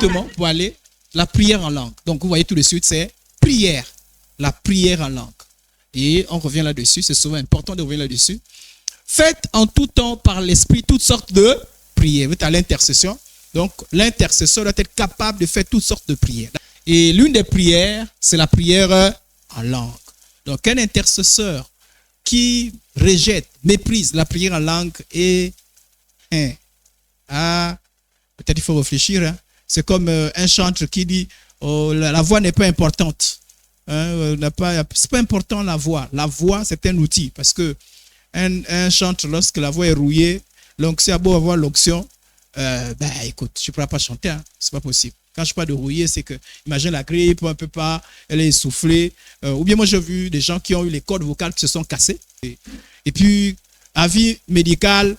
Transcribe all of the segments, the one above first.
directement pour aller la prière en langue. Donc, vous voyez tout de suite, c'est prière. La prière en langue. Et on revient là-dessus. C'est souvent important de revenir là-dessus. Faites en tout temps par l'esprit toutes sortes de prières. Vous êtes à l'intercession. Donc, l'intercesseur doit être capable de faire toutes sortes de prières. Et l'une des prières, c'est la prière en langue. Donc, un intercesseur qui rejette, méprise la prière en langue et peut-être il faut réfléchir. Hein. C'est comme un chantre qui dit oh, la voix n'est pas importante. Hein, c'est pas important la voix. La voix, c'est un outil parce que un chantre, lorsque la voix est rouillée, l'onction a beau avoir l'onction, écoute, tu ne pourras pas chanter. Hein. C'est pas possible. Quand je parle de rouillé, c'est que, imagine la grippe, on ne peut pas, elle est essoufflée. Ou bien moi, j'ai vu des gens qui ont eu les cordes vocales qui se sont cassées. Et puis, avis médical,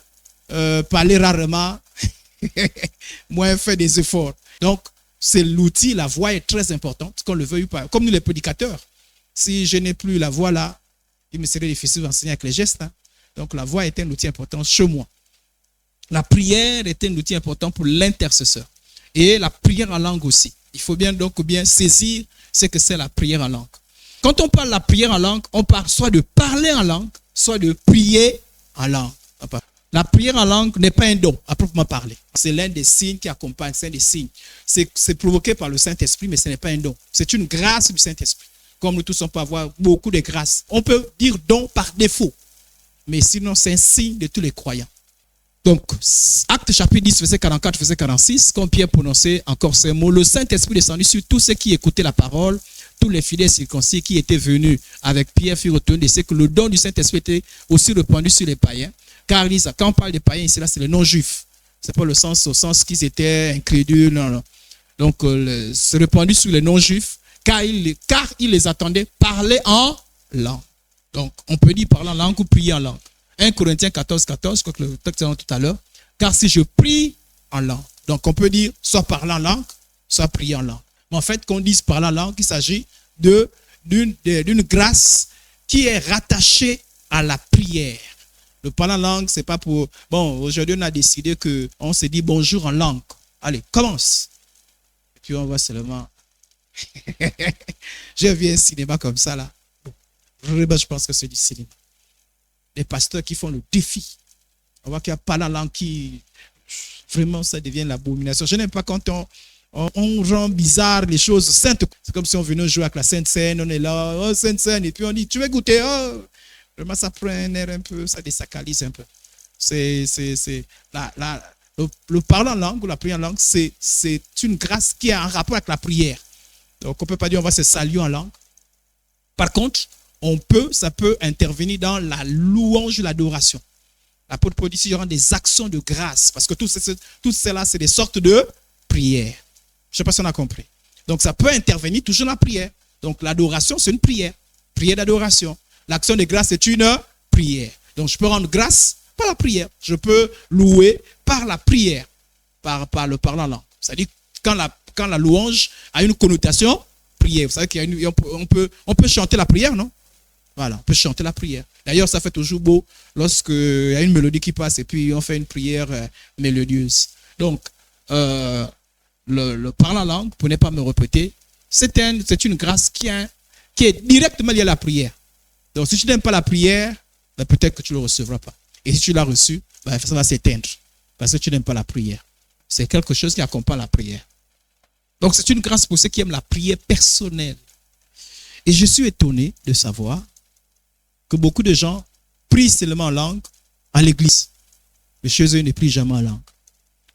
parler rarement, moins faire des efforts. Donc, c'est l'outil, la voix est très importante, qu'on le veuille ou pas. Comme nous les prédicateurs, si je n'ai plus la voix là, il me serait difficile d'enseigner avec les gestes. Hein. Donc, la voix est un outil important chez moi. La prière est un outil important pour l'intercesseur. Et la prière en langue aussi. Il faut bien saisir ce que c'est la prière en langue. Quand on parle de la prière en langue, on parle soit de parler en langue, soit de prier en langue. La prière en langue n'est pas un don, à proprement parler. C'est l'un des signes qui accompagne, c'est un des signes. C'est provoqué par le Saint-Esprit, mais ce n'est pas un don. C'est une grâce du Saint-Esprit. Comme nous tous, on peut avoir beaucoup de grâces. On peut dire don par défaut, mais sinon c'est un signe de tous les croyants. Donc, Actes chapitre 10, verset 44, verset 46, quand Pierre prononçait encore ces mots, le Saint-Esprit descendu sur tous ceux qui écoutaient la parole, tous les fidèles circoncis qui étaient venus avec Pierre furent retenus de ce que le don du Saint-Esprit était aussi répandu sur les païens. Car quand on parle des païens ici, là, c'est les non-juifs. Ce n'est pas au sens qu'ils étaient incrédules, non. Donc, c'est répandu sur les non-juifs, car ils les attendaient parler en langue. Donc, on peut dire parler en langue ou prier en langue. 1 Corinthiens 14, 14, je crois que le texte est tout à l'heure. Car si je prie en langue, donc on peut dire soit parler en langue, soit prier en langue. Mais en fait, qu'on dise parler en langue, il s'agit d'une grâce qui est rattachée à la prière. Le parler en langue, c'est pas pour... Bon, aujourd'hui, on a décidé qu'on se dit bonjour en langue. Allez, commence. Et puis, on voit seulement... J'ai vu un cinéma comme ça, là. Vraiment, je pense que c'est du cinéma. Les pasteurs qui font le défi. On voit qu'il y a parler en langue qui... Vraiment, ça devient l'abomination. Je n'aime pas quand on rend bizarre les choses saintes. C'est comme si on venait jouer avec la Sainte Seine. On est là, oh, Sainte Seine. Et puis, on dit, tu veux goûter? Oh. Vraiment, ça prend un air un peu, ça désacralise un peu. Le parler en langue ou la prière en langue, c'est une grâce qui a un rapport avec la prière. Donc, on ne peut pas dire on va se saluer en langue. Par contre, ça peut intervenir dans la louange et l'adoration. L'apôtre Paul dit il y aura des actions de grâce, parce que tout cela, c'est des sortes de prières. Je ne sais pas si on a compris. Donc, ça peut intervenir toujours dans la prière. Donc, l'adoration, c'est une prière. Prière d'adoration. L'action de grâce est une prière. Donc, je peux rendre grâce par la prière. Je peux louer par la prière, par le parlant en langue. C'est-à-dire quand la louange a une connotation prière. Vous savez qu'on peut chanter la prière, non? Voilà, on peut chanter la prière. D'ailleurs, ça fait toujours beau lorsqu'il y a une mélodie qui passe et puis on fait une prière mélodieuse. Donc, le parler en langue, pour ne pas me répéter, c'est une grâce qui est directement liée à la prière. Donc, si tu n'aimes pas la prière, peut-être que tu ne le recevras pas. Et si tu l'as reçu, ça va s'éteindre. Parce que tu n'aimes pas la prière. C'est quelque chose qui accompagne la prière. Donc, c'est une grâce pour ceux qui aiment la prière personnelle. Et je suis étonné de savoir que beaucoup de gens prient seulement en langue à l'église. Mais chez eux, ils ne prient jamais en langue.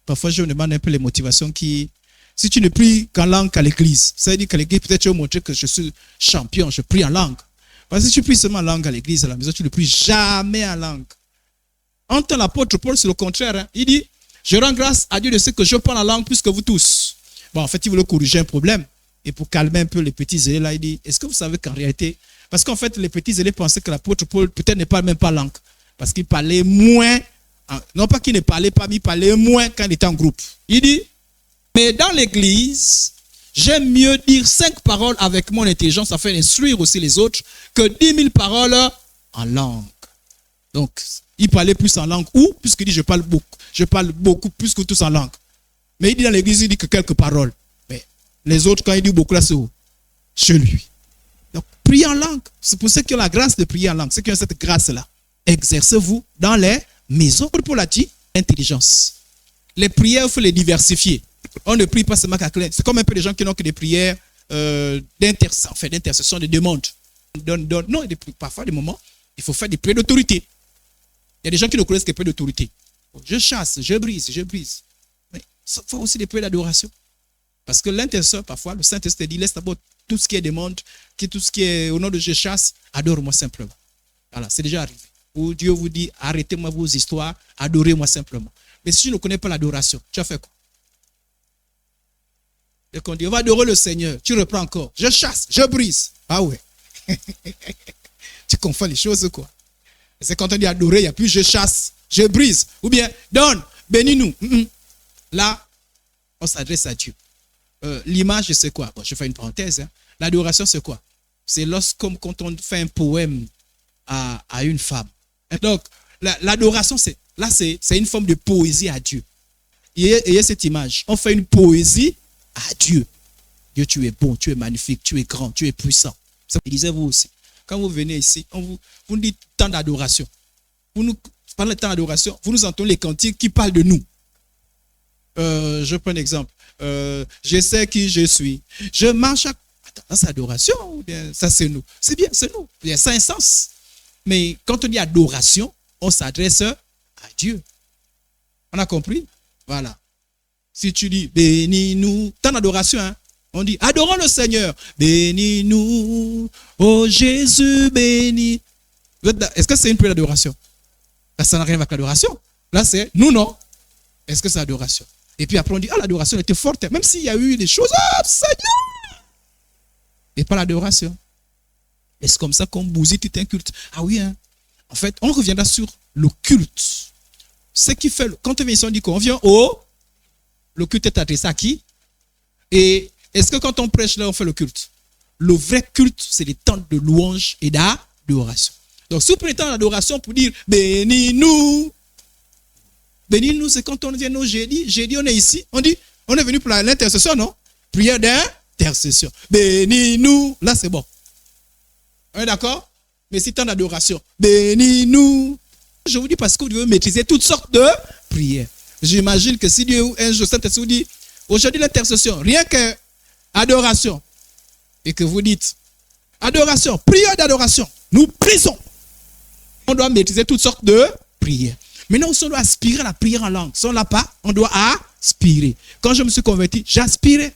Parfois, je me demande un peu les motivations qui... Si tu ne pries qu'en langue qu'à l'église, ça veut dire qu'à l'église, peut-être tu veux montrer que je suis champion, je prie en langue. Parce que si tu pries seulement en langue à l'église, à la maison, tu ne pries jamais en langue. En tant l'apôtre Paul, c'est le contraire. Hein. Il dit, je rends grâce à Dieu de ce que je parle en langue plus que vous tous. Bon, en fait, il voulait corriger un problème. Et pour calmer un peu les petits zélés, là, il dit, est-ce que vous savez qu'en réalité, parce qu'en fait, les petits zélés pensaient que l'apôtre Paul peut-être ne parle même pas langue. Parce qu'il parlait moins, non pas qu'il ne parlait pas, mais il parlait moins quand il était en groupe. Il dit, mais dans l'église, j'aime mieux dire 5 paroles avec mon intelligence afin d'instruire aussi les autres que 10 000 paroles en langue. Donc, il parlait plus en langue. Puisqu'il dit je parle beaucoup plus que tous en langue. Mais il dit dans l'église, il dit que quelques paroles. Les autres, quand ils disent beaucoup là, c'est où? Chez lui. Donc, priez en langue. C'est pour ceux qui ont la grâce de prier en langue, ceux qui ont cette grâce-là. Exercez-vous dans les maisons. Pour la dit, intelligence. Les prières, il faut les diversifier. On ne prie pas seulement qu'à clair. C'est comme un peu les gens qui n'ont que des prières d'intercession, de demande. Non, parfois, des moments, il faut faire des prières d'autorité. Il y a des gens qui ne connaissent que des prières d'autorité. Je chasse, je brise, je brise. Mais il faut aussi des prières d'adoration. Parce que l'intercesseur, parfois, le Saint-Esprit dit, laisse d'abord tout ce qui est demande, tout ce qui est au nom de je chasse, adore-moi simplement. Voilà, c'est déjà arrivé. Où Dieu vous dit, arrêtez-moi vos histoires, adorez-moi simplement. Mais si tu ne connais pas l'adoration, tu as fait quoi? Et qu'on dit, on va adorer le Seigneur, tu reprends encore. Je chasse, je brise. Ah ouais. Tu confonds les choses, quoi. C'est quand on dit adorer, il n'y a plus je chasse, je brise. Ou bien, donne, bénis-nous. Là, on s'adresse à Dieu. L'image, c'est quoi? Bon, je fais une parenthèse. Hein. L'adoration, c'est quoi? C'est lorsqu'on quand on fait un poème à une femme. Et donc, l'adoration, c'est une forme de poésie à Dieu. Ayez cette image. On fait une poésie à Dieu. Dieu, tu es bon, tu es magnifique, tu es grand, tu es puissant. Ça disait vous aussi. Quand vous venez ici, vous nous dites tant d'adoration. Vous nous parlez de temps d'adoration, vous nous entendez les cantiques qui parlent de nous. Je prends un exemple. Je sais qui je suis. Je marche à... Attends, c'est adoration ou bien ça c'est nous? C'est bien, c'est nous. Il y a ça un sens. Mais quand on dit adoration, on s'adresse à Dieu. On a compris? Voilà. Si tu dis bénis-nous, temps d'adoration, hein? On dit adorons le Seigneur. Bénis-nous, oh Jésus béni. Est-ce que c'est une prière d'adoration? Là, ça n'a rien avec l'adoration. Là, c'est nous, non. Est-ce que c'est adoration? Et puis après, on dit, ah, l'adoration était forte. Même s'il y a eu des choses, ah, Seigneur! Et pas l'adoration. Et c'est comme ça qu'on bousille tout un culte. Ah oui, hein. En fait, on reviendra sur le culte. Ce qui fait, quand on vient ici, on dit qu'on vient au... Le culte est adressé à qui? Et est-ce que quand on prêche là, on fait le culte? Le vrai culte, c'est les temps de louange et d'adoration. Donc, si vous prenez le temps d'adoration pour dire, bénis-nous. Bénis-nous, c'est quand on vient au jeudi. Jeudi, on est ici. On dit, on est venu pour l'intercession, non? Prière d'intercession. Bénis-nous. Là, c'est bon. On est d'accord? Mais c'est temps d'adoration. Bénis-nous. Je vous dis parce que vous devez maîtriser toutes sortes de prières. J'imagine que si Dieu, un jour, Saint-Esprit vous dit, aujourd'hui l'intercession, rien que adoration, et que vous dites, adoration, prière d'adoration, nous prisons. On doit maîtriser toutes sortes de prières. Maintenant, on doit aspirer à la prière en langue. Si on ne l'a pas, on doit aspirer. Quand je me suis converti, j'aspirais.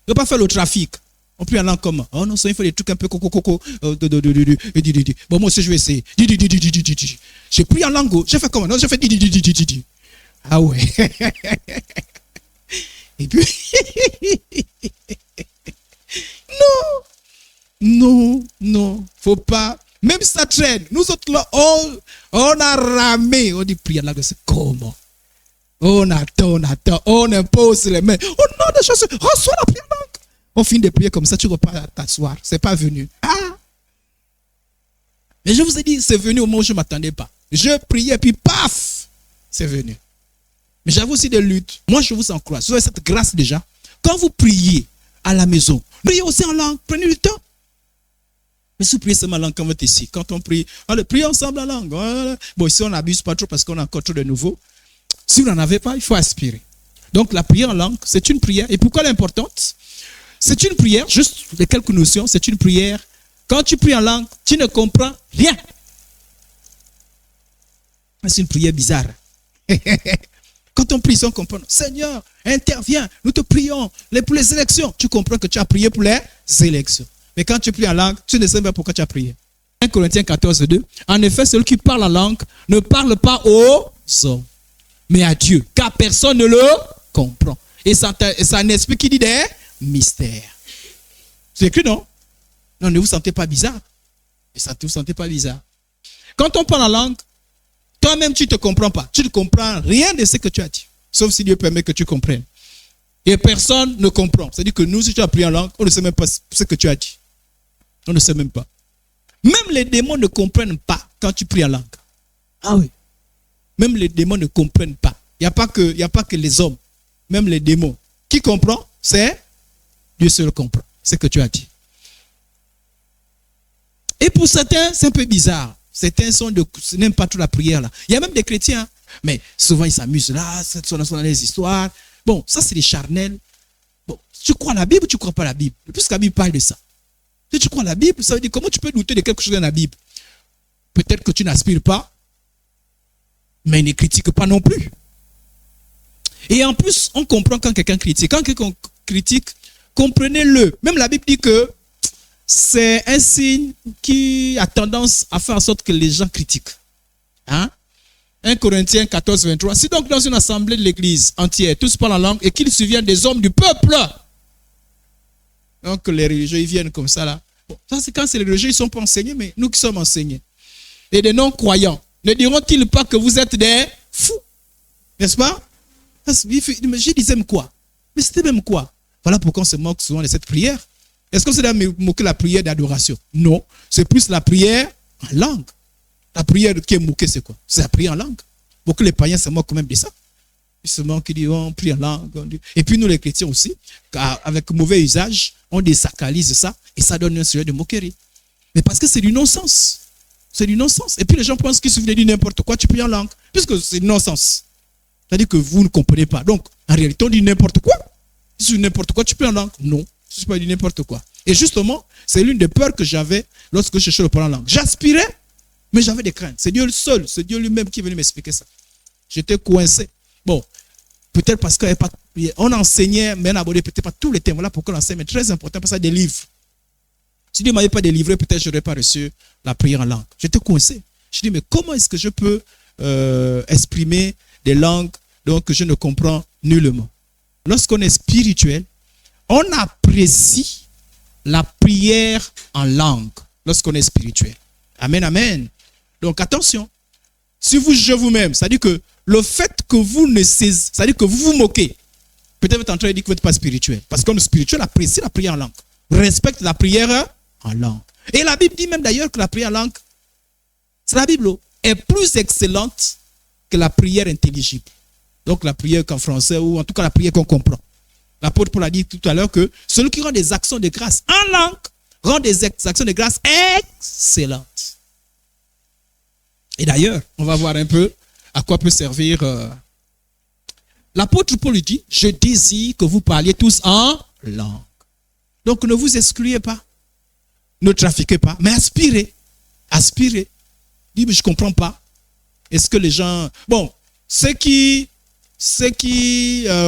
Je ne dois pas faire le trafic. On prie en langue comment? Oh non, ça, il faut des trucs un peu coco. Bon, moi aussi, je vais essayer. J'ai prié en langue. J'ai fait comment? Non, j'ai fait Ah ouais. Et puis, non, faut pas. Même si ça traîne, nous autres là, on a ramé. On dit prier en langue, c'est comment? On attend, on impose les mains. Oh non, des choses, reçois la prière en langue. On finit de prier comme ça, tu repars à t'asseoir. C'est pas venu. Ah! Mais je vous ai dit, c'est venu au moment où je ne m'attendais pas. Je priais, puis paf! C'est venu. Mais j'avais aussi des luttes. Moi, je vous encourage. Vous avez cette grâce déjà. Quand vous priez à la maison, priez aussi en langue. Prenez du temps. Mais si vous priez seulement en langue quand vous êtes ici, quand on prie, allez, priez ensemble en langue. Voilà. Bon, ici, on n'abuse pas trop parce qu'on a encore trop de nouveaux. Si vous n'en avez pas, il faut aspirer. Donc, la prière en langue, c'est une prière. Et pourquoi elle est importante? C'est une prière, juste les quelques notions, c'est une prière. Quand tu pries en langue, tu ne comprends rien. C'est une prière bizarre. Quand on prie, on comprend. Seigneur, interviens, nous te prions pour les élections. Tu comprends que tu as prié pour les élections. Mais quand tu pries en langue, tu ne sais pas pourquoi tu as prié. 1 Corinthiens 14, 2. En effet, celui qui parle en langue ne parle pas aux hommes, mais à Dieu, car personne ne le comprend. Et c'est un esprit qui dit des mystères. C'est écrit, non? Non, ne vous sentez pas bizarre. Ne vous sentez pas bizarre. Quand on parle en langue, toi-même, tu ne te comprends pas. Tu ne comprends rien de ce que tu as dit. Sauf si Dieu permet que tu comprennes. Et personne ne comprend. C'est-à-dire que nous, si tu as prié en langue, on ne sait même pas ce que tu as dit. On ne sait même pas. Même les démons ne comprennent pas quand tu pries en langue. Ah oui. Même les démons ne comprennent pas. Il n'y a pas que les hommes. Même les démons. Qui comprend? C'est Dieu seul comprend ce que tu as dit. Et pour certains, c'est un peu bizarre. Certains n'aiment pas trop la prière là. Il y a même des chrétiens, mais souvent ils s'amusent là, sont dans les histoires. Bon, ça c'est les charnels. Bon, tu crois à la Bible ou tu ne crois pas à la Bible? Puisque la Bible parle de ça. Si tu crois à la Bible, ça veut dire comment tu peux douter de quelque chose dans la Bible? Peut-être que tu n'aspires pas, mais ne critique pas non plus. Et en plus, on comprend quand quelqu'un critique. Quand quelqu'un critique, comprenez-le. Même la Bible dit que c'est un signe qui a tendance à faire en sorte que les gens critiquent. Hein? 1 Corinthiens 14, 23. Si donc dans une assemblée de l'église entière, tous parlent en langue et qu'ils se souviennent des hommes du peuple. Donc les religieux, ils viennent comme ça là. Bon, ça c'est quand c'est les religieux, ils ne sont pas enseignés, mais nous qui sommes enseignés. Et des non-croyants, ne diront-ils pas que vous êtes des fous? N'est-ce pas? Je disais même quoi? Mais c'était même quoi? Voilà pourquoi on se moque souvent de cette prière. Est-ce qu'on se doit moquer la prière d'adoration? Non, c'est plus la prière en langue. La prière qui est moquée, c'est quoi? C'est la prière en langue. Beaucoup les païens se moquent quand même de ça. Ils se moquent, ils disent, on prie en langue. Et puis nous les chrétiens aussi, avec mauvais usage, on désacralise ça et ça donne un sujet de moquerie. Mais parce que c'est du non-sens. C'est du non-sens. Et puis les gens pensent qu'ils se veulent dire n'importe quoi, tu pries en langue. Puisque c'est du non-sens. C'est-à-dire que vous ne comprenez pas. Donc, en réalité, on dit n'importe quoi. Si tu dis n'importe quoi, tu pries en langue. Non, je ne peux pas dire n'importe quoi. Et justement, c'est l'une des peurs que j'avais lorsque je cherchais le parler en langue. J'aspirais, mais j'avais des craintes. C'est Dieu seul, c'est Dieu lui-même qui est venu m'expliquer ça. J'étais coincé. Bon, peut-être parce qu'on enseignait, mais on n'abordait peut-être pas tous les thèmes. Voilà pourquoi l'enseignement est très important, parce que ça des livres. Si Dieu ne m'avait pas délivré, peut-être je n'aurais pas reçu la prière en langue. J'étais coincé. Je dis, mais comment est-ce que je peux exprimer des langues donc, que je ne comprends nullement? Lorsqu'on est spirituel, on apprécie la prière en langue lorsqu'on est spirituel. Amen, amen. Donc attention, si vous jugez vous-même, c'est-à-dire que le fait que vous ne saisissez, c'est-à-dire que vous vous moquez, peut-être vous êtes en train de dire que vous n'êtes pas spirituel. Parce que comme spirituel, apprécie la prière en langue. Respecte la prière en langue. Et la Bible dit même d'ailleurs que la prière en langue, c'est la Bible, est plus excellente que la prière intelligible. Donc la prière qu'en français, ou en tout cas la prière qu'on comprend. L'apôtre Paul a dit tout à l'heure que celui qui rend des actions de grâce en langue rend des actions de grâce excellentes. Et d'ailleurs, on va voir un peu à quoi peut servir. L'apôtre Paul lui dit, je désire que vous parliez tous en langue. Donc ne vous excluez pas, ne trafiquez pas, mais aspirez. Aspirez. Dis, mais je ne comprends pas. Est-ce que les gens... Bon, ceux qui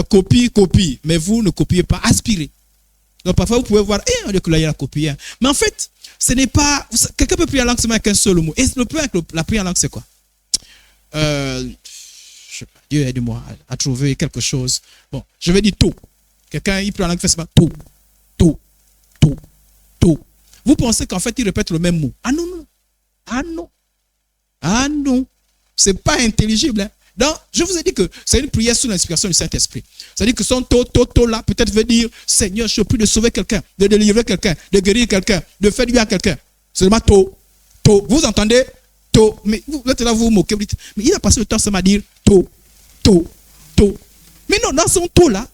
copient, mais vous ne copiez pas, aspirez. Donc parfois vous pouvez voir, on dit que là il y a la copie. Mais en fait, ce n'est pas... Quelqu'un peut prier en langue seulement avec un seul mot. Et le problème avec la prière en langue, c'est quoi? Je sais pas, Dieu aide-moi à trouver quelque chose. Bon, je vais dire tout. Quelqu'un, il prie en langue, fait seulement tout. Tout. Tout. Tout. Vous pensez qu'en fait, il répète le même mot. Ah non, non. Ah non. Ah non. C'est pas intelligible. Hein. Donc, je vous ai dit que c'est une prière sous l'inspiration du Saint-Esprit. C'est-à-dire que son to là, peut-être veut dire, Seigneur, je prie de sauver quelqu'un, de délivrer quelqu'un, de guérir quelqu'un, de faire du bien à quelqu'un. C'est seulement to. Vous entendez? To. Mais vous êtes là, vous vous moquez. Vous dites, mais il a passé le temps seulement à dire to. Mais non, dans son to là,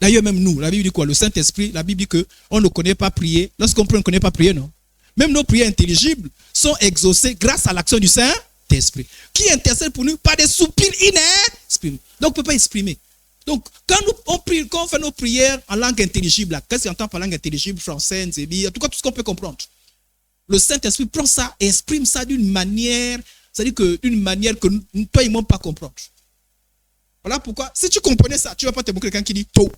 d'ailleurs même nous, la Bible dit quoi? Le Saint-Esprit, la Bible dit qu'on ne connaît pas prier. Lorsqu'on prie, on ne connaît pas prier, non? Même nos prières intelligibles sont exaucées grâce à l'action du Saint-Esprit, qui intercède pour nous par des soupirs inexprimables. Donc, on ne peut pas exprimer. Donc, quand on fait nos prières en langue intelligible, qu'est-ce qu'on entend par langue intelligible, français, zébi, en tout cas, tout ce qu'on peut comprendre. Le Saint-Esprit prend ça et exprime ça d'une manière, c'est-à-dire que d'une manière que toi et moi ne pas comprendre. Voilà pourquoi, si tu comprenais ça, tu ne vas pas te moquer quelqu'un qui dit to.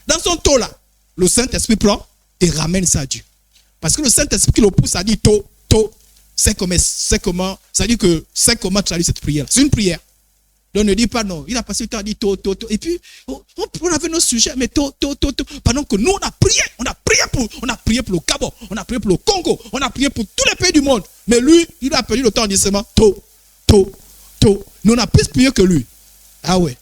Dans son to là, le Saint-Esprit prend et ramène ça à Dieu. Parce que le Saint-Esprit qui le pousse à dire to, c'est comment, ça dit que c'est comment traduire cette prière. C'est une prière. Donc ne dis pas non. Il a passé le temps à dire to. Et puis, on avait nos sujets, mais to. Pendant que nous, on a prié pour le Gabon, on a prié pour le Congo, on a prié pour tous les pays du monde. Mais lui, il a perdu le temps en disant seulement to. Nous, on a plus prié que lui. Ah ouais.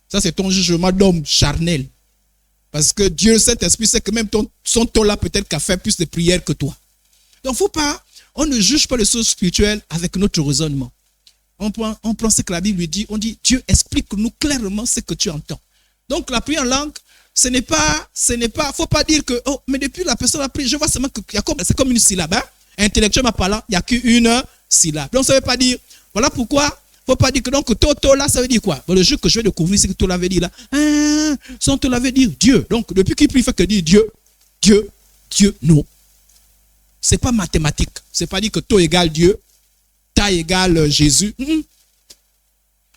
Ça, c'est ton jugement d'homme charnel. Parce que Dieu, Saint-Esprit, sait que même son ton là peut-être qu'a fait plus de prières que toi. Donc, on ne juge pas les choses spirituelles avec notre raisonnement. On prend ce que la Bible lui dit, on dit, Dieu, explique-nous clairement ce que tu entends. Donc, la prière en langue, ce n'est pas, faut pas dire que, oh, mais depuis la personne a pris, je vois seulement que c'est comme une syllabe, hein? Intellectuellement parlant, il n'y a qu'une syllabe. Donc ça ne veut pas dire, voilà pourquoi, faut pas dire que donc to là, ça veut dire quoi? Bon, le jour que je vais découvrir, c'est que to veut dire là, son to veut dire Dieu. Donc depuis qu'il prie, il fait que dire Dieu, non. C'est pas mathématique. C'est pas dire que to égale Dieu, ta égale Jésus.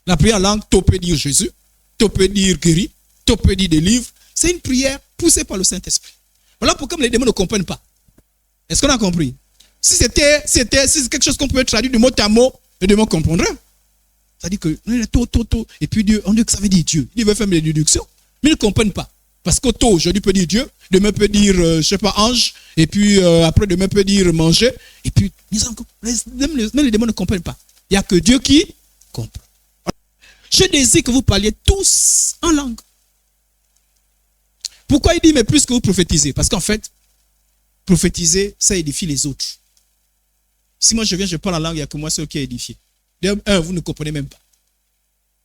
La prière en langue, to peut dire Jésus, to peut dire guéri, to peut dire délivre. C'est une prière poussée par le Saint-Esprit. Voilà pourquoi les démons ne comprennent pas. Est-ce qu'on a compris? Si c'est quelque chose qu'on peut traduire de mot à mot, les démons comprendraient. C'est-à-dire que to, et puis Dieu, on dit que ça veut dire Dieu. Il veut faire des déductions, mais ils ne comprennent pas. Parce que to, aujourd'hui peut dire Dieu, demain peut dire, je ne sais pas, ange, et puis après demain peut dire manger, et puis même les démons ne comprennent pas. Il n'y a que Dieu qui comprend. Je désire que vous parliez tous en langue. Pourquoi il dit, mais plus que vous prophétisez? Parce qu'en fait, prophétiser, ça édifie les autres. Si moi je viens, je parle en langue, il n'y a que moi seul qui est édifié. D'ailleurs, vous ne comprenez même pas.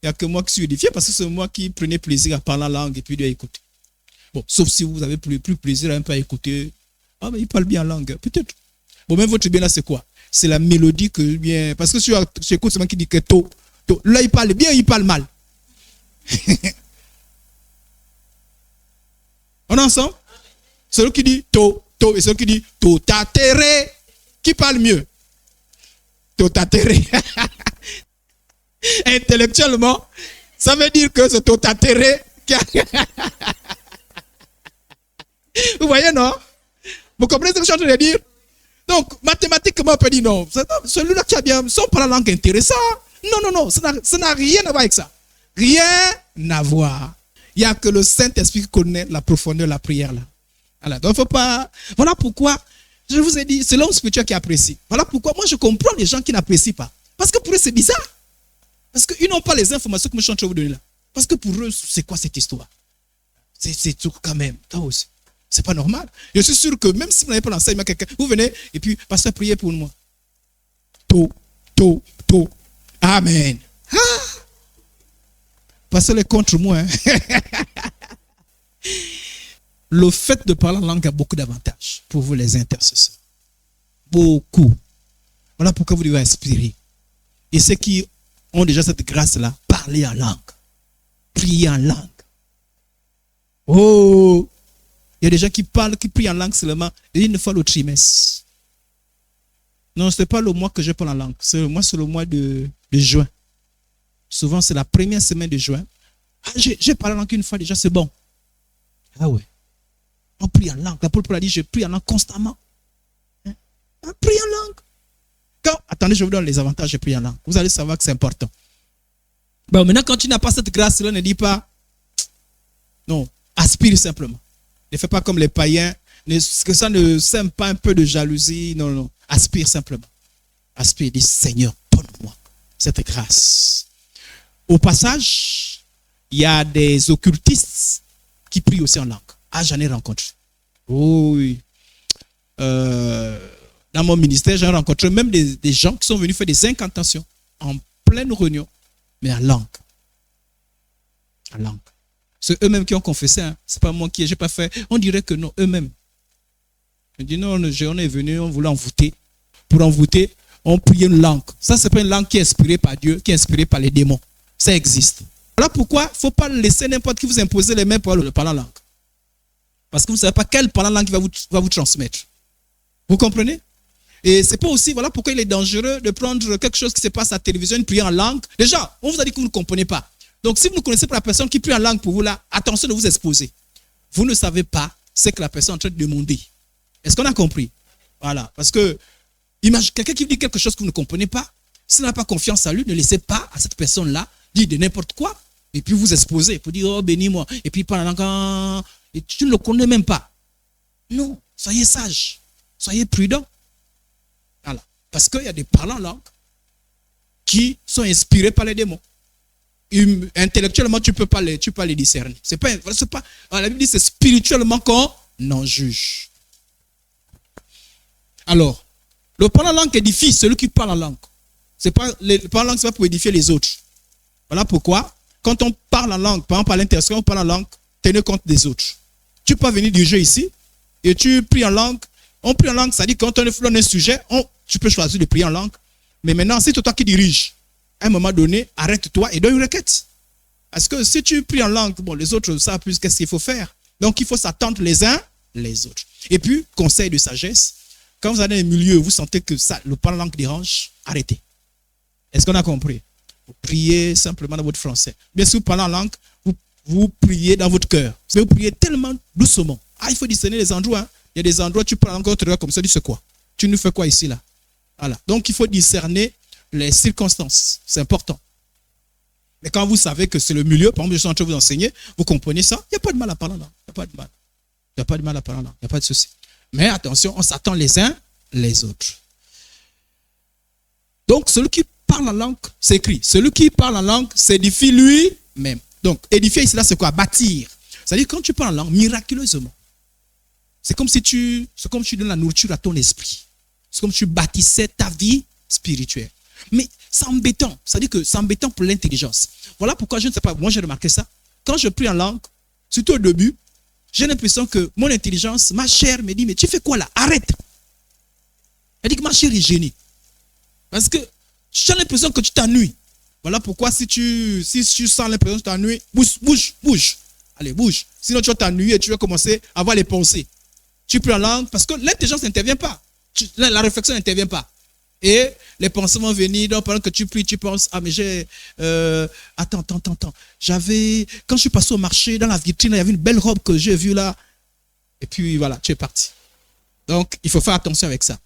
Il n'y a que moi qui suis édifié parce que c'est moi qui prenais plaisir à parler en langue et puis de écouter. Bon, sauf si vous avez plus plaisir à un peu à écouter. Ah, mais il parle bien en langue, peut-être. Bon, même votre bien là, c'est quoi? C'est la mélodie que bien. Parce que si tu écoutes seulement qui dit que to. Là, il parle bien, il parle mal. On est ensemble? Celui qui dit to, et celui qui dit to tatere, qui parle mieux? To tatere. Intellectuellement, ça veut dire que c'est to tatere qui a... Vous voyez, non? Vous comprenez ce que je suis en train de dire? Donc, mathématiquement, on peut dire non. Celui-là qui a bien son parle la langue intéressant. Non, ça n'a rien à voir avec ça. Rien à voir. Il n'y a que le Saint-Esprit qui connaît la profondeur de la prière là. Alors, donc, faut pas... Voilà pourquoi, je vous ai dit, c'est l'homme spirituel qui apprécie. Voilà pourquoi moi je comprends les gens qui n'apprécient pas. Parce que pour eux, c'est bizarre. Parce qu'ils n'ont pas les informations que je suis en train de vous donner là. Parce que pour eux, c'est quoi cette histoire? C'est tout quand même. C'est pas normal. Je suis sûr que même si vous n'avez pas l'enseignement, quelqu'un, vous venez et puis, pasteur, priez pour moi. To. Amen. Ah! Pasteur est contre moi. Hein? Le fait de parler en langue a beaucoup d'avantages pour vous les intercesseurs. Beaucoup. Voilà pourquoi vous devez inspirer. Et ceux qui ont déjà cette grâce-là, parler en langue. Prier en langue. Oh! Il y a des gens qui parlent, qui prient en langue seulement une fois le trimestre. Non, ce n'est pas le mois que je parle en langue. C'est le mois de juin. Souvent, c'est la première semaine de juin. Ah, j'ai parlé en langue une fois déjà, c'est bon. Ah ouais. On prie en langue. L'apôtre Paul a dit, je prie en langue constamment. Hein? On prie en langue. Attendez, je vous donne les avantages de prier en langue. Vous allez savoir que c'est important. Bon, maintenant, quand tu n'as pas cette grâce-là, ne dis pas, non, aspire simplement. Ne fais pas comme les païens, que ça ne sème pas un peu de jalousie. Non. Aspire simplement. Aspire, dis, Seigneur, donne-moi cette grâce. Au passage, il y a des occultistes qui prient aussi en langue. Ah, j'en ai rencontré. Oh, oui. Dans mon ministère, j'ai rencontré même des gens qui sont venus faire des incantations en pleine réunion, mais en langue. En langue. C'est eux-mêmes qui ont confessé. Hein. Ce n'est pas moi qui n'ai pas fait. On dirait que non, eux-mêmes. Je dis non, on est venu, on voulait envoûter. Pour envoûter, on priait une langue. Ça, ce n'est pas une langue qui est inspirée par Dieu, qui est inspirée par les démons. Ça existe. Voilà pourquoi il ne faut pas laisser n'importe qui vous imposer les mains pour le parler en langue. Parce que vous ne savez pas quel parlant langue va vous transmettre. Vous comprenez? Et c'est pas aussi, voilà pourquoi il est dangereux de prendre quelque chose qui se passe à la télévision, une prière en langue. Déjà, on vous a dit que vous ne comprenez pas. Donc, si vous ne connaissez pas la personne qui prie en langue pour vous là, attention de vous exposer. Vous ne savez pas ce que la personne est en train de demander. Est-ce qu'on a compris? Voilà. Parce que, imagine quelqu'un qui dit quelque chose que vous ne comprenez pas. S'il n'a pas confiance en lui, ne laissez pas à cette personne-là dire de n'importe quoi. Et puis vous exposer pour dire, oh, bénis-moi. Et puis parle en langue. Et tu ne le connais même pas. Non. Soyez sage. Soyez prudent. Voilà. Parce qu'il y a des parlants en langue qui sont inspirés par les démons. Intellectuellement, tu peux pas les discerner. C'est pas, la Bible dit c'est spirituellement qu'on en juge. Alors, le parler en langue édifie celui qui parle en langue. Le parler en langue, c'est pas pour édifier les autres. Voilà pourquoi, quand on parle en langue, par exemple à l'intercession, on parle en langue, tenez compte des autres. Tu peux venir diriger ici et tu pries en langue. On prie en langue, ça dit que quand on donne un sujet, tu peux choisir de prier en langue. Mais maintenant, si c'est toi qui diriges, à un moment donné, arrête-toi et donne une requête. Parce que si tu pries en langue, bon, les autres savent plus qu'est-ce qu'il faut faire. Donc, il faut s'attendre les uns les autres. Et puis, conseil de sagesse, quand vous allez dans un milieu, vous sentez que ça, le parler en langue dérange, arrêtez. Est-ce qu'on a compris? Vous priez simplement dans votre français. Bien sûr, vous parlez en langue, vous priez dans votre cœur. Mais vous priez tellement doucement. Il faut discerner les endroits. Hein. Il y a des endroits où tu parles encore comme ça, tu dis c'est quoi? Tu nous fais quoi ici, là? Voilà. Donc, il faut discerner les circonstances. C'est important. Mais quand vous savez que c'est le milieu, par exemple, je suis en train de vous enseigner, vous comprenez ça, il n'y a pas de mal à parler là. Il n'y a pas de mal. Il n'y a pas de mal à parler là. Il n'y a pas de souci. Mais attention, on s'attend les uns les autres. Donc, celui qui parle en langue, c'est écrit. Celui qui parle en langue s'édifie lui-même. Donc, édifier ici, là, c'est quoi? Bâtir. C'est-à-dire, quand tu parles en langue, miraculeusement, c'est comme si tu donnes la nourriture à ton esprit. C'est comme si tu bâtissais ta vie spirituelle. Mais c'est embêtant. C'est-à-dire que c'est embêtant pour l'intelligence. Voilà pourquoi je ne sais pas. Moi, j'ai remarqué ça. Quand je prie en langue, surtout au début, j'ai l'impression que mon intelligence, ma chair me dit, mais tu fais quoi là? Arrête. Elle dit que ma chair est gênée. Parce que j'ai l'impression que tu t'ennuies. Voilà pourquoi si tu sens l'impression que tu t'ennuies, bouge. Allez, bouge. Sinon, tu vas t'ennuyer et tu vas commencer à avoir les pensées. Tu pries en langue parce que l'intelligence n'intervient pas. La réflexion n'intervient pas. Et les pensées vont venir. Donc, pendant que tu pries, tu penses, mais j'ai... Attends. Quand je suis passé au marché, dans la vitrine, il y avait une belle robe que j'ai vue là. Et puis, voilà, tu es parti. Donc, il faut faire attention avec ça.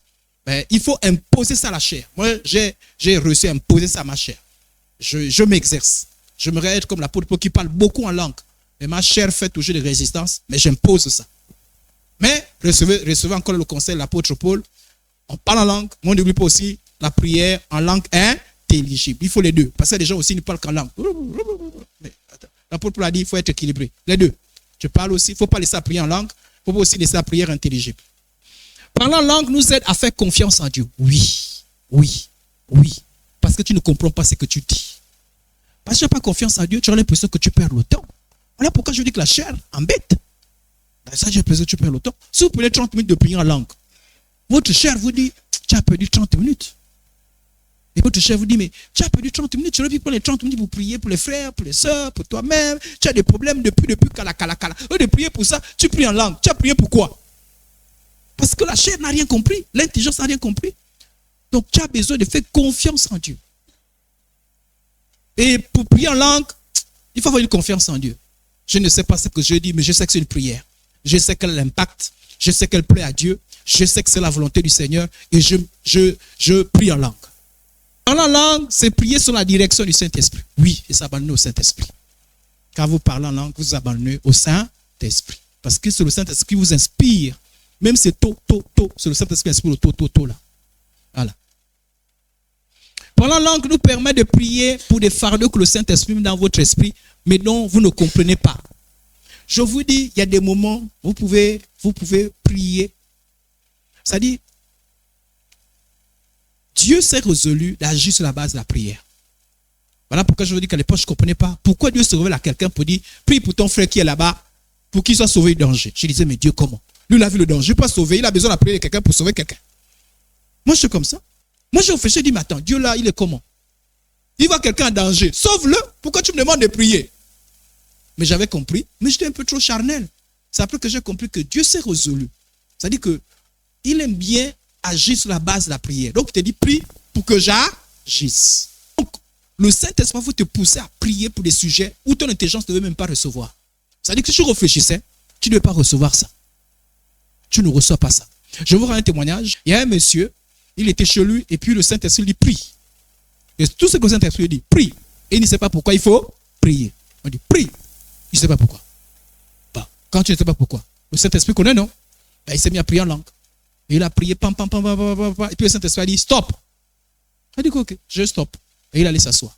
Mais il faut imposer ça à la chair. Moi, j'ai réussi à imposer ça à ma chair. Je m'exerce. Je me être comme l'apôtre Paul qui parle beaucoup en langue. Mais ma chair fait toujours des résistances, mais j'impose ça. Mais recevez encore le conseil de l'apôtre Paul. On parle en langue, mais on n'oublie pas aussi la prière en langue intelligible. Il faut les deux. Parce que les gens aussi ne parlent qu'en langue. L'apôtre Paul a dit qu'il faut être équilibré. Les deux. Tu parles aussi, il ne faut pas laisser la prière en langue, il faut aussi laisser la prière intelligible. Parler en langue nous aide à faire confiance en Dieu. Oui. Parce que tu ne comprends pas ce que tu dis. Parce que tu n'as pas confiance en Dieu, tu as l'impression que tu perds le temps. Voilà pourquoi je dis que la chair embête. Ça, j'ai l'impression que tu perds le temps. Si vous prenez 30 minutes de prière en langue, votre chair vous dit, tu as perdu 30 minutes. Et votre chair vous dit, mais tu as perdu 30 minutes, tu aurais pu prendre les 30 minutes pour prier pour les frères, pour les sœurs, pour toi-même. Tu as des problèmes depuis, cala. Au lieu de prier pour ça, tu pries en langue. Tu as prié pour quoi? Parce que la chair n'a rien compris, l'intelligence n'a rien compris. Donc tu as besoin de faire confiance en Dieu. Et pour prier en langue, il faut avoir une confiance en Dieu. Je ne sais pas ce que je dis, mais je sais que c'est une prière. Je sais qu'elle impacte, je sais qu'elle plaît à Dieu, je sais que c'est la volonté du Seigneur et je prie en langue. En langue, c'est prier sur la direction du Saint-Esprit. Oui, et s'abandonner au Saint-Esprit. Quand vous parlez en langue, vous vous abandonnez au Saint-Esprit. Parce que c'est le Saint-Esprit qui vous inspire. Même c'est tôt, c'est le Saint-Esprit qui inspire le tôt là. Voilà. Parler en langue nous permet de prier pour des fardeaux que le Saint-Esprit met dans votre esprit, mais dont vous ne comprenez pas. Je vous dis, il y a des moments où vous pouvez prier. C'est-à-dire, Dieu s'est résolu d'agir sur la base de la prière. Voilà pourquoi je vous dis qu'à l'époque, je ne comprenais pas. Pourquoi Dieu se révèle à quelqu'un pour dire, prie pour ton frère qui est là-bas, pour qu'il soit sauvé du danger. Je disais, mais Dieu, comment? Lui, il a vu le danger, pas sauver, il a besoin de prier de quelqu'un pour sauver quelqu'un. Moi, je suis comme ça. Moi, j'ai réfléchi, je dis, mais attends, Dieu là, il est comment? Il voit quelqu'un en danger, sauve-le, pourquoi tu me demandes de prier? Mais j'avais compris, mais j'étais un peu trop charnel. C'est après que j'ai compris que Dieu s'est résolu. C'est-à-dire qu'il aime bien agir sur la base de la prière. Donc, il te dit, prie pour que j'agisse. Donc, le Saint-Esprit va te pousser à prier pour des sujets où ton intelligence ne veut même pas recevoir. C'est-à-dire que si tu réfléchissais, tu ne devais pas recevoir ça. Tu ne reçois pas ça. Je vous rends un témoignage. Il y a un monsieur, il était chez lui, et puis le Saint-Esprit dit, prie. Et tout ce que le Saint-Esprit dit, prie. Et il ne sait pas pourquoi il faut prier. On dit, prie. Il ne sait pas pourquoi. Bah, quand tu ne sais pas pourquoi, le Saint-Esprit connaît, non? Bah, il s'est mis à prier en langue. Et il a prié, pam. Et puis le Saint-Esprit a dit, stop. Il a dit, ok, je stop. Et il allait s'asseoir.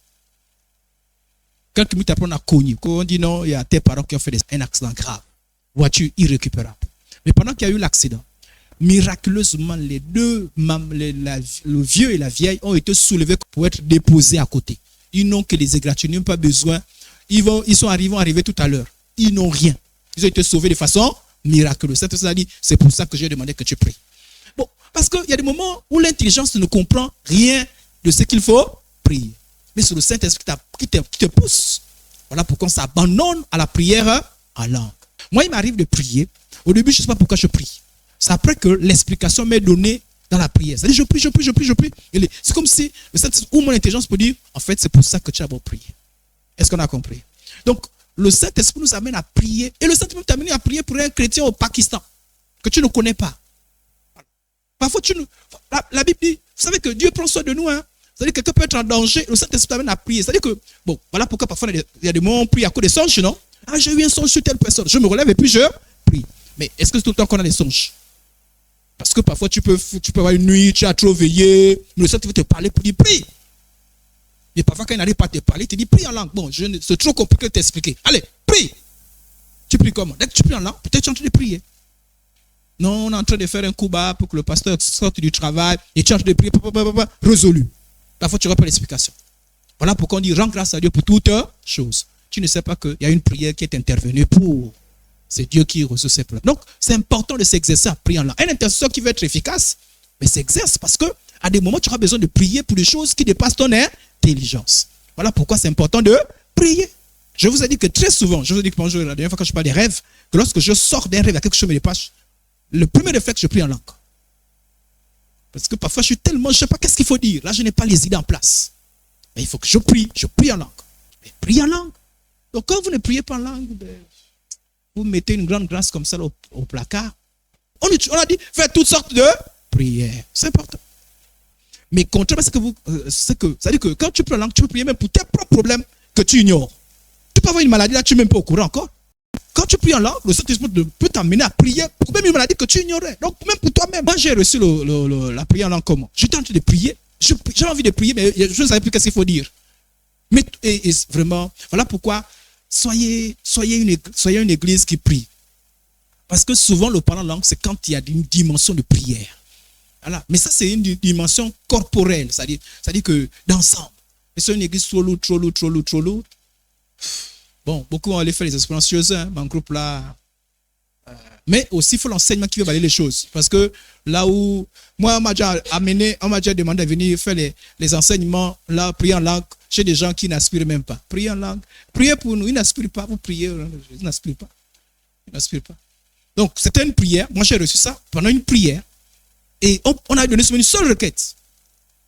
Quelques minutes après, on a cogné. On dit, non, il y a tes parents qui ont fait un accident grave. Voiture irrécupérable. Mais pendant qu'il y a eu l'accident, miraculeusement, les deux, le vieux et la vieille, ont été soulevés pour être déposés à côté. Ils n'ont que des égratignures, ils n'ont pas besoin. Ils sont arrivés tout à l'heure. Ils n'ont rien. Ils ont été sauvés de façon miraculeuse. Saint-Esprit a dit, c'est pour ça que j'ai demandé que tu pries. Bon, parce qu'il y a des moments où l'intelligence ne comprend rien de ce qu'il faut prier. Mais c'est le Saint-Esprit qui te pousse. Voilà pourquoi on s'abandonne à la prière en langue. Moi, il m'arrive de prier. Au début, je ne sais pas pourquoi je prie. C'est après que l'explication m'est donnée dans la prière. C'est-à-dire, je prie. C'est comme si le Saint-Esprit ou mon intelligence peut dire, en fait, c'est pour ça que tu as beau prier. Est-ce qu'on a compris? Donc, le Saint-Esprit nous amène à prier. Et le Saint-Esprit t'amène à prier pour un chrétien au Pakistan que tu ne connais pas. Parfois, la Bible dit, vous savez que Dieu prend soin de nous. Hein? C'est-à-dire que quelqu'un peut être en danger, le Saint-Esprit t'amène à prier. C'est-à-dire que, bon, voilà pourquoi parfois il y a des moments où on prie à cause des songes, non? Ah, j'ai eu un songe sur telle personne. Je me relève et puis je prie. Mais est-ce que c'est tout le temps qu'on a des songes? Parce que parfois tu peux avoir une nuit, tu as trop veillé, mais le Saint-Esprit veut te parler pour dire prie. Mais parfois quand il n'arrive pas à te parler, il te dit prie en langue. Bon, c'est trop compliqué de t'expliquer. Allez, prie. Tu pries comment? Dès que tu pries en langue, peut-être tu es en train de prier. Non, on est en train de faire un coup bas pour que le pasteur sorte du travail et tu es en train de prier, résolu. Parfois, tu n'auras pas l'explication. Voilà pourquoi on dit rends grâce à Dieu pour toutes choses. Tu ne sais pas qu'il y a une prière qui est intervenue pour. C'est Dieu qui reçoit ses prières. Donc, c'est important de s'exercer à prier en langue. Un intercesseur qui veut être efficace, mais s'exerce parce que à des moments, tu auras besoin de prier pour des choses qui dépassent ton intelligence. Voilà pourquoi c'est important de prier. Je vous ai dit que très souvent, je vous ai dit que la dernière fois quand je parle des rêves, que lorsque je sors d'un rêve, il y a quelque chose qui me dépasse. Le premier réflexe, je prie en langue. Parce que parfois, je suis tellement, je ne sais pas qu'est-ce qu'il faut dire. Là, je n'ai pas les idées en place. Mais il faut que je prie en langue. Mais prie en langue. Donc, quand vous ne priez pas en langue, vous mettez une grande grâce comme ça au placard. On a dit, faites toutes sortes de prières. C'est important. Mais contrairement à c'est-à-dire que quand tu pries en langue, tu peux prier même pour tes propres problèmes que tu ignores. Tu peux avoir une maladie, là, tu n'es même pas au courant encore. Quand tu pries en langue, le Saint-Esprit peut t'amener à prier pour même une maladie que tu ignorais. Donc, même pour toi-même. Moi, j'ai reçu la prière en langue comment? J'étais en train de prier. J'ai envie de prier, mais je ne savais plus qu'est-ce qu'il faut dire. Mais vraiment, voilà pourquoi soyez une église qui prie. Parce que souvent, le parler en langue, c'est quand il y a une dimension de prière. Voilà. Mais ça, c'est une dimension corporelle. C'est-à-dire que d'ensemble. Mais c'est une église trop lourde. Bon, beaucoup vont aller faire les expériences chez eux, hein, mon groupe là. Mais aussi, il faut l'enseignement qui veut balayer les choses. Parce que là où, moi, on m'a déjà demandé de venir faire les enseignements, là, prier en langue, chez des gens qui n'aspirent même pas. Prier en langue. Priez pour nous, ils n'aspirent pas, vous priez, ils n'aspirent pas. Donc, c'était une prière. Moi, j'ai reçu ça pendant une prière. Et on a donné seulement une seule requête.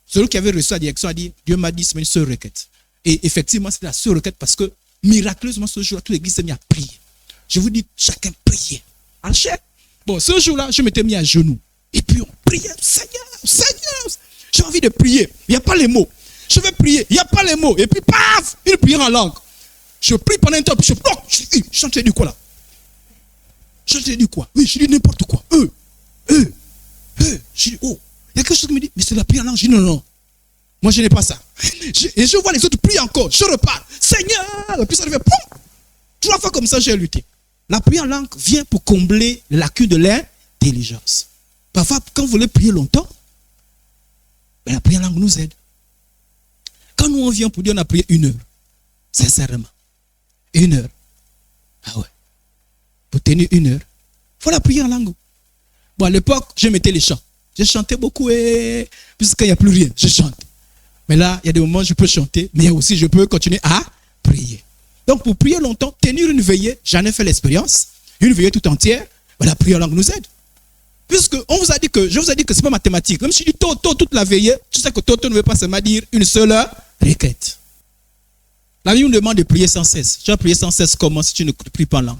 Celui qui avait reçu la direction a dit, Dieu m'a dit, c'est une seule requête. Et effectivement, c'était la seule requête parce que miraculeusement, ce jour-là, toute l'église s'est mise à prier. Je vous dis, chacun priait. En chair. Bon, ce jour-là, je m'étais mis à genoux. Et puis, on priait. Seigneur, j'ai envie de prier. Il n'y a pas les mots. Je vais prier. Il n'y a pas les mots. Et puis, paf, une prière en langue. Je prie pendant un temps. Puis je suis en train de dire quoi là? Je suis en train de dire quoi? Oui, je dis n'importe quoi. Je dis, oh. Il y a quelque chose qui me dit, mais c'est la prière en langue. Je dis, non. Moi, je n'ai pas ça. Et je vois les autres prier encore. Je repars. Seigneur. Et puis ça devient, 3 fois comme ça, j'ai lutté. La prière en langue vient pour combler les lacunes de l'intelligence. Parfois, quand vous voulez prier longtemps, la prière en langue nous aide. Quand nous on vient pour dire on a prié 1 heure, sincèrement, 1 heure. Ah ouais. Pour tenir 1 heure, il faut la prière en langue. Bon, à l'époque, je mettais les chants. Je chantais beaucoup et puisqu'il n'y a plus rien, je chante. Mais là, il y a des moments où je peux chanter, mais aussi je peux continuer à prier. Donc, pour prier longtemps, tenir une veillée, j'en ai fait l'expérience, une veillée tout entière, la prière en langue nous aide. Puisque je vous ai dit que ce n'est pas mathématique. Même si je dis toto toute la veillée, tu sais que toto ne veut pas seulement dire une seule requête. La Bible nous demande de prier sans cesse. Tu vas prier sans cesse comment si tu ne pries pas en langue?